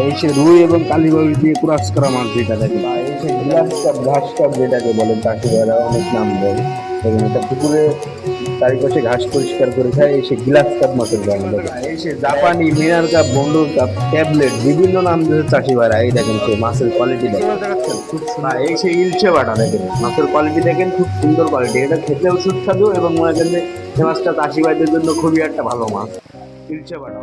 এই সে রুই এবং কালীবাউস দিয়ে ক্রস করা মাছ যেটা থাকে, এই সে গ্লাস কাপ ঘাস কাপ যেটাকে বলে চাষিরা অনেক নাম দেয়। এবং এটা পুকুরে চারিপাশে ঘাস পরিষ্কার করে খায়, এই সে গ্লাস কাপ মাছের দাম দেখে। এই সে জাপানি মিনার কাপ, বন্ডুর কাপ, ট্যাবলেট বিভিন্ন নাম দিয়েছে চাষি ভাইরা। এই দেখেন সে মাছের কোয়ালিটি দেখেন, এই সে ইলচে বাটা দেখেন, মাছের কোয়ালিটি দেখেন, খুব সুন্দর কোয়ালিটি। এটা খেতেও সুস্বাদু এবং মনে করেন যে এই মাছটা চাষি ভাইদের জন্য খুবই একটা ভালো মাছ, ইলচে বাটা।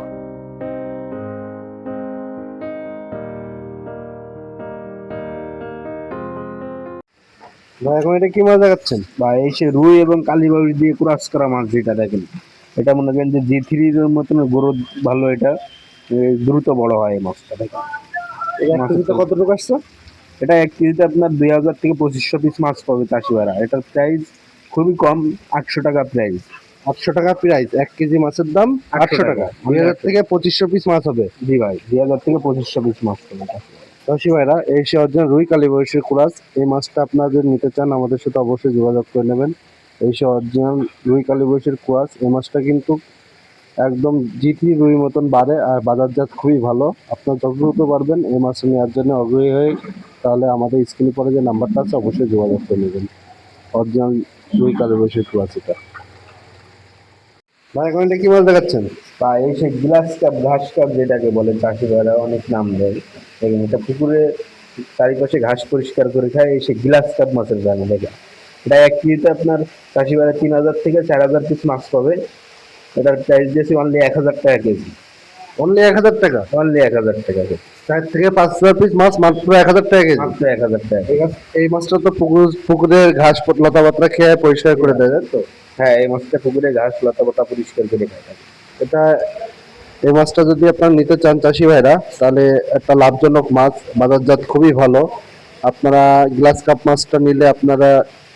ভাই এখন এটা কি মাছ দেখাচ্ছেন? বা এই সে রুই এবং কালীবাউস দিয়ে ক্রস করা মাছ যেটা দেখেন, এটা মনে করেন যে জি3 এর মতন গ্রোথ ভালো, এটা দ্রুত বড় হয় এই মাছটা দেখেন। এটা এক কেজিতে কতটুকু আসছে? এটা 1 কেজিতে আপনার 2000 থেকে 2500 পিস মাছ পাবে চাষি ভাইরা। এটার প্রাইস খুবই কম, 800 টাকা প্রাইস। 800 টাকা প্রাইস, 1 কেজি মাছের দাম 800 টাকা। 2000 থেকে 2500 পিস মাছ হবে। জি ভাই, 2000 থেকে 2500 পিস মাছ পাবে চাষি ভাইরা। চাষি ভাইরা, এই সে অরিজিনাল রুই কালীবাউসের কুরাস। এই মাছটা আপনারা যদি নিতে চান আমাদের সাথে অবশ্যই যোগাযোগ করে নেবেন। এই সে অরিজিনাল রুই কালীবাউসের কুরাস। এই মাছটা কিন্তু একদম জি3 রুই মতন বাড়ে আর বাজারজাত খুবই ভালো। আপনারা যত দ্রুত পারবেন এই মাছ নেওয়ার জন্য আগ্রহী হয়ে তাহলে আমাদের স্ক্রিনে পরে যে নাম্বারটা আছে অবশ্যই যোগাযোগ করে নেবেন। অরিজিনাল রুই কালীবাউসের কুরাস এটা। ভাই এখন এটা কি মাছ দেখাচ্ছেন? বা এই সে গ্লাস কাপ ঘাস কাপ যেটাকে বলে চাষি ভাইরা অনেক নাম দেয়। এবং এটা পুকুরে চারিপাশে ঘাস পরিষ্কার করে খায়, এই সে গ্লাস কাপ মাছের দাম দেখেন। এটা 1 কেজিতে আপনার চাষি ভাইরা 3000 থেকে 4000 পিস মাছ পাবে। এটার প্রাইস দিয়েছি অনলি 1000 টাকা কেজি। অনলি 1000 টাকা? অনলি 1000 টাকা কেজি। 4 থেকে 5 হাজার পিস মাছ মাত্র 1000 টাকা কেজি? মাত্র 1000 টাকা কেজি। এই মাছটা তো পুকুরের ঘাস লতা পাতা খেয়ে পরিষ্কার করে দেয়, তাই তো? হ্যাঁ, এই মাছটা পুকুরে ঘাস লতা পাতা পরিষ্কার করে খায় থাকে। এটা এই মাছটা যদি আপনারা নিতে চান চাষি ভাইরা, তাহলে একটা লাভজনক মাছ, বাজারজাত খুবই ভালো। আপনারা গ্লাস কাপ মাছটা নিলে আপনারা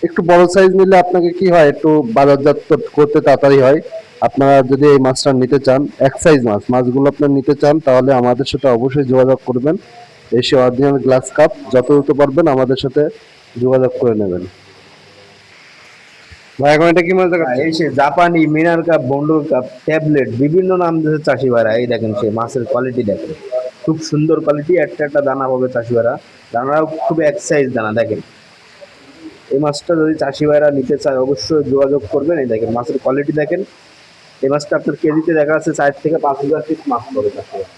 একটু বড় সাইজ নিলে আপনাকে কি হয়, একটু বাজারজাত করতে তাড়াতাড়ি হয়। আপনারা যদি এই মাছটা নিতে চান, এক সাইজ মাছগুলো আপনারা নিতে চান, তাহলে আমাদের সাথে অবশ্যই যোগাযোগ করবেন। এসে অরিজিনাল গ্লাস কাপ যত দ্রুত পারবেন আমাদের সাথে যোগাযোগ করে নেবেন। ভাই এখন এটা কি মাছ দেখাচ্ছেন? এই সে জাপানি মিনার কাপ, বন্ডুর কাপ, ট্যাবলেট বিভিন্ন নাম দিয়েছে চাষি ভাইরা। এই দেখেন সে মাছের কোয়ালিটি দেখেন, খুব সুন্দর কোয়ালিটি। একটা একটা দানা পাবে চাষি ভাইরা, দানাও খুব এক সাইজ দানা দেখেন। এই মাছটা যদি চাষি ভাইরা নিতে চায় অবশ্যই যোগাযোগ করবেন। এই দেখেন মাছের কোয়ালিটি দেখেন। এই মাছটা আপনার কেজিতে দেখা যাচ্ছে 4 থেকে 5000 পিস মাছ পাবে চাষি ভাইরা।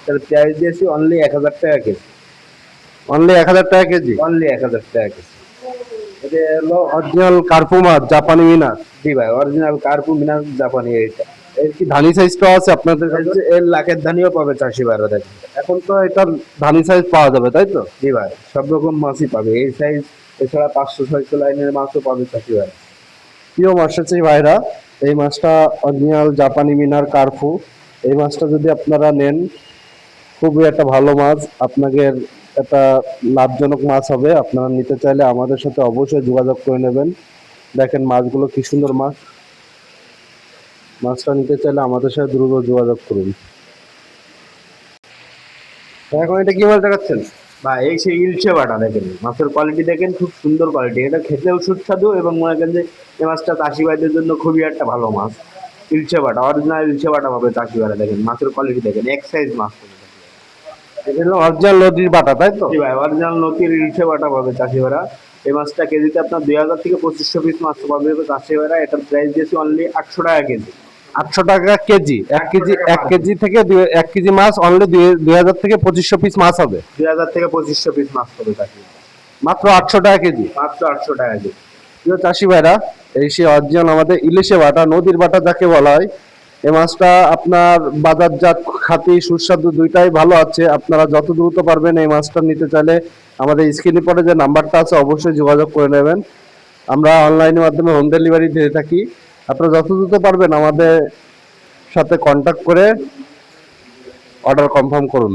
তার প্রাইস দিয়েছি অনলি 1000 টাকা কেজি। অনলি 1000 টাকা কেজি? অনলি 1000 টাকা কেজি। এটা হলো অরিজিনাল কার্পু মাছ, জাপানি মিনার। জি ভাই, অরিজিনাল কার্পু মিনার জাপানি। এইটা এর কি ধানি সাইজটা আছে আপনাদের কাছে? এর লাখের ধানিও পাবে চাষি ভাইরা দেখেন। এখন তো এটার ধানি সাইজ পাওয়া যাবে, তাই তো? জি ভাই, সব রকম মাছই পাবে এই সাইজ। এছাড়া 500-600 লাইনের মাছও পাবে চাষি ভাই। প্রিয় মাছাচাষী ভাইরা, এই মাছটা অরিজিনাল জাপানি মিনার কার্পু। এই মাছটা যদি আপনারা নেন, খুবই একটা ভালো মাছ, আপনাদের একটা লাভজনক মাছ হবে। আপনারা নিতে চাইলে আমাদের সাথে অবশ্যই যোগাযোগ করে নেবেন। দেখেন মাছগুলো কি সুন্দর মাছ। মাছটা নিতে চাইলে আমাদের সাথে দ্রুত যোগাযোগ করুন। এখন এটা কি মাছ দেখাচ্ছেন? বা এই সেই ইলচে বাটা দেখেন, মাছের কোয়ালিটি দেখেন, খুব সুন্দর কোয়ালিটি। এটা খেতেও সুস্বাদু এবং মনে করেন যে এই মাছটা চাষি ভাইদের জন্য খুবই একটা ভালো মাছ। ইলচে বাটা, অরিজিনাল ইলচে বাটা পাবে চাষি ভাইরা দেখেন। মাছের কোয়ালিটি দেখেন, এক সাইজ মাছ পাবে। এটা হলো অরিজিনাল নদীর বাটা, তাই তো? জি ভাই, অরিজিনাল নদীর ইলচে বাটা পাবে চাষি ভাইরা। এই মাছটা কেজিতে আপনার 2000 থেকে 2500 পিস মাছ পাবে চাষি ভাইরা। এটার প্রাইস দিয়েছি অনলি 800 টাকা কেজি। 800 টাকা কেজি? 1 কেজি, 1 কেজি থেকে 1 কেজি মাছ অনলি 2000 থেকে 2500 পিস মাছ হবে? 2000 থেকে 2500 পিস মাছ পাবে চাষি ভাইরা। মাত্র 800 টাকা কেজি? মাত্র 800 টাকা কেজি। প্রিয় চাষি ভাইরা, এই সে অরিজিনাল আমাদের ইলিশে বাটা, নদীর বাটা যাকে বলা হয়। এই মাছটা আপনার বাজারজাত খাতি সুস্বাদু দুইটাই ভালো আছে। আপনারা যত দ্রুত পারবেন এই মাছটা নিতে চাইলে আমাদের স্ক্রিনে পরে যে নাম্বারটা আছে অবশ্যই যোগাযোগ করে নেবেন। আমরা অনলাইনের মাধ্যমে হোম ডেলিভারি দিয়ে থাকি। আপনারা যত দ্রুত পারবেন আমাদের সাথে কন্ট্যাক্ট করে অর্ডার কনফার্ম করুন।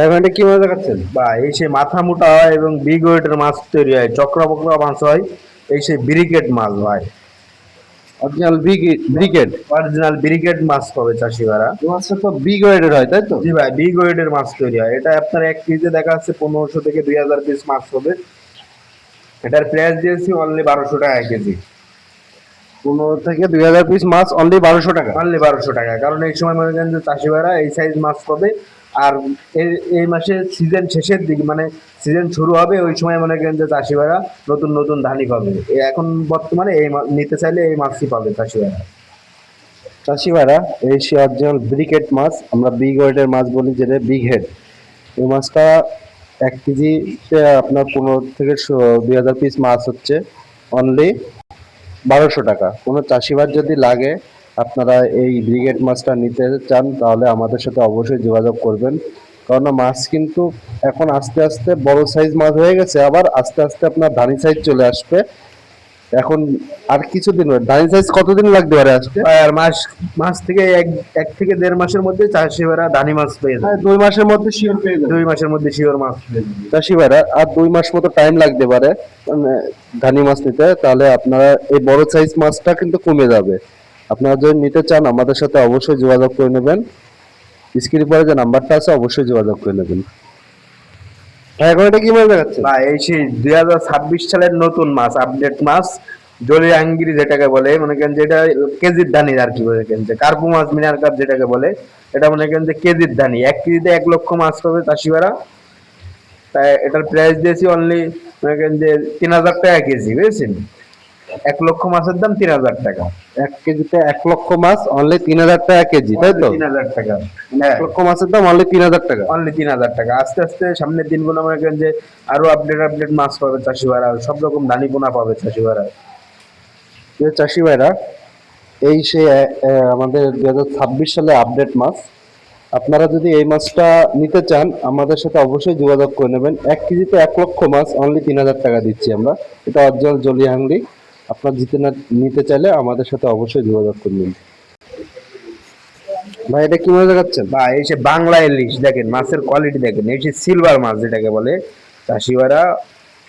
এখন এটা কি মাছ দেখাচ্ছেন? বা এই সেই মাথা মোটা হয় এবং বিগ ওয়েটের মাছ তৈরি হয়, চক্রা বকরা মাছ হয়। এই সেই ব্রিকেট মাছ ভাই, অরিজিনাল ব্রিগেড? অরিজিনাল ব্রিকেট মাছ পাবে চাষি ভাইরা। এই মাছটা তো বিগ ওয়েটের হয়, তাই তো? জি ভাই, বিগ ওয়েটের মাছ তৈরি হয়। এটা আপনার 1 কেজিতে দেখা যাচ্ছে 1500 থেকে 2000 পিস মাছ হবে। এটার প্রাইস দিয়েছি অনলি 1200 টাকা কেজি। 15 থেকে 2000 পিস মাছ অনলি 1200 টাকা। অনলি 1200 টাকা, কারণ এই সময় মনে করেন যে চাষি ভাইরা এই সাইজ মাছ পাবে। আর এই মাসে সিজন শেষের দিকে, মানে সিজন শুরু হবে ওই সময় মনে করেন যে চাষি ভাইরা নতুন নতুন ধানই পাবে। এখন বর্তমানে নিতে চাইলে এই মাছই পাবে চাষি ভাইরা। চাষি ভাইরা, এই সে অরিজিনাল ব্রিকেট মাছ, আমরা বিগ ওয়েটের মাছ বলি, যেটা বিগ হেড। এই মাছটা 1 কেজিতে আপনার 15 থেকে 2000 পিস মাছ হচ্ছে অনলি 1200 টাকা। কোনো চাষি ভাই যদি লাগে, আপনারা এই ব্রিগেড মাছটা নিতে চান, তাহলে আমাদের সাথে অবশ্যই যোগাযোগ করবেন। কারণ মাছ কিন্তু এখন আস্তে আস্তে বড় সাইজ মাছ হয়ে গেছে, আবার আস্তে আস্তে আপনার ধানি সাইজ চলে আসবে। এখন আর কিছুদিন, ধানি সাইজ কতদিন লাগতে পারে আসতে? আর মাস থেকে এক থেকে 1.5 মাসের মধ্যে চাষি ভাইরা ধানি মাছ পেয়ে যাবে। 2 মাসের মধ্যে শিওর পেয়ে যাবে 2 মাসের মধ্যে শিওর মাছ পেয়ে যাবে। চাষি ভাইরা। আর 2 মাস মতো টাইম লাগতে পারে মানে ধানি মাছ নিতে, তাহলে আপনারা এই বড় সাইজ মাছটা কিন্তু কমে যাবে। আপনারা যদি নিতে চান, আমাদের সাথে অবশ্যই যোগাযোগ করে নেবেন। স্ক্রিনে পরে যে নাম্বারটা আছে অবশ্যই যোগাযোগ করে নেবেন। ভাই, এখন এটা কি মাছ দেখাচ্ছে? বা এই সেই 2026 সালের নতুন মাছ, আপডেট মাছ, জলি আঙ্গিরি যেটাকে বলে, মনে করেন যেটা কেজির ধানি আর কি, মনে করেন যে কার্পু মাছ, মিনার কাপ যেটাকে বলে, এটা মনে করেন যে কেজির ধানি। 1 কেজিতে 1 লক্ষ মাছ পাবে চাষিবারা। তাই এটার প্রাইস দিয়েছি অনলি মনে করেন যে 3000 টাকা কেজি, বুঝেছেন? 1 লক্ষ মাছের দাম 3000 টাকা। 1 কেজিতে 1 লক্ষ মাছ অনলি 3000 টাকা কেজি, তাই তো? 3000 টাকা, 1 লক্ষ মাছের দাম অনলি 3000 টাকা। অনলি 3000 টাকা। আস্তে আস্তে সামনের দিনগুলো মনে করেন যে আরো আপডেট মাছ পাবে চাষিবারা, সব রকম ধানি পোনা পাবে চাষিবারা। চাষি ভাইরা, এই সে আমাদের 2026 সালে আপডেট মাছ। আপনারা যদি এই মাছটা নিতে চান, আমাদের সাথে অবশ্যই যোগাযোগ করে নেবেন। 1 কেজিতে 1 লক্ষ মাছ অনলি 3000 টাকা দিচ্ছি আমরা। এটা অরিজিনাল জলি হাংরি। আপনার নিতে চাইলে আমাদের সাথে অবশ্যই যোগাযোগ করবেন। ভাই, এটা কি মাছ দেখাচ্ছেন? বা এই সে বাংলা ইলিশ, দেখেন মাছের কোয়ালিটি দেখেন, এই সে সিলভার মাছ যেটাকে বলে চাষিবারা।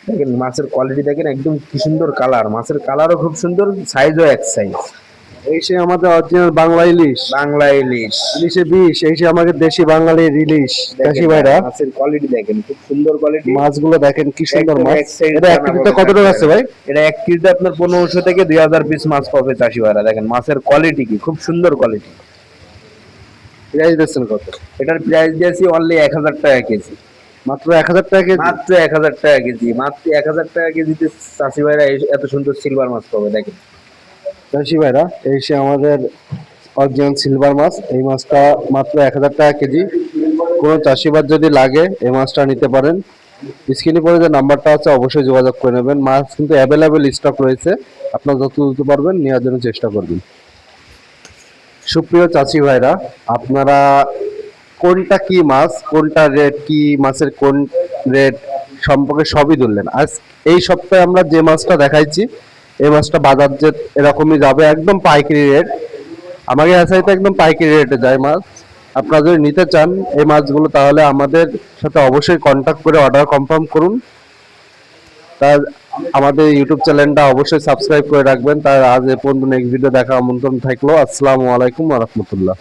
দেখেন মাছের কোয়ালিটি দেখেন, একদম কি সুন্দর কালার, মাছের কালারও খুব সুন্দর, সাইজও এক সাইজ। এই সে আমাদের অরিজিনাল বাংলা ইলিশ। বাংলা ইলিশ, ইলিশে বিষ। এই সে আমাদের দেশি বাঙালির ইলিশ। চাষি ভাইরা, মাছের কোয়ালিটি দেখেন, খুব সুন্দর কোয়ালিটি। মাছগুলো দেখেন কি সুন্দর একদম মাছ। এক size এটা 1 কেজিতে কত টাকা আছে ভাই? এটা 1 কেজিতে আপনার 1500 থেকে 2000 পিস মাছ পাবে চাষিবারা। দেখেন মাছের কোয়ালিটি কি, খুব সুন্দর কোয়ালিটি। প্রাইস দিচ্ছেন কত? এটার প্রাইস দিয়েছি অনলি 1000 টাকা কেজি। মাত্র 1000 টাকা কেজি। মাত্র 1000 টাকা কেজি, মাত্র 1000 টাকা কেজিতে চাষি ভাইরা এত সুন্দর সিলভার মাছ পাবে। দেখেন চাষি ভাইরা, এই সে আমাদের অরিজিনাল সিলভার মাছ। এই মাছটা মাত্র 1000 টাকা কেজি। কোনো চাষিবাদ যদি লাগে, এই মাছটা নিতে পারেন। স্ক্রিনে পরে যে নাম্বারটা আছে অবশ্যই যোগাযোগ করে নেবেন। মাছ কিন্তু অ্যাভেলেবেল স্টক রয়েছে, আপনারা যত দ্রুত পারবেন নেওয়ার জন্য চেষ্টা করবেন। সুপ্রিয় চাষি ভাইরা, আপনারা কোনটা কি মাছ, কোনটা রেট, কি মাছের কোন রেট সম্পর্কে সবই ধরলেন। আজ এই সপ্তাহে আমরা যে মাছটা দেখাইছি, এই মাছটা বাজার যে এরকমই যাবে, একদম পাইকারি রেট। আমাকে আসাইতে একদম পাইকারি রেটে যায় মাছ। আপনারা যদি নিতে চান এই মাছগুলো, তাহলে আমাদের সাথে অবশ্যই কন্ট্যাক্ট করে অর্ডার কনফার্ম করুন। তার আমাদের ইউটিউব চ্যানেলটা অবশ্যই সাবস্ক্রাইব করে রাখবেন। তার আজ এ পর্যন্ত নেক্সট ভিডিও দেখা আমন্ত্রণ থাকলো। আসসালামু আলাইকুম ওয়া রাহমাতুল্লাহ।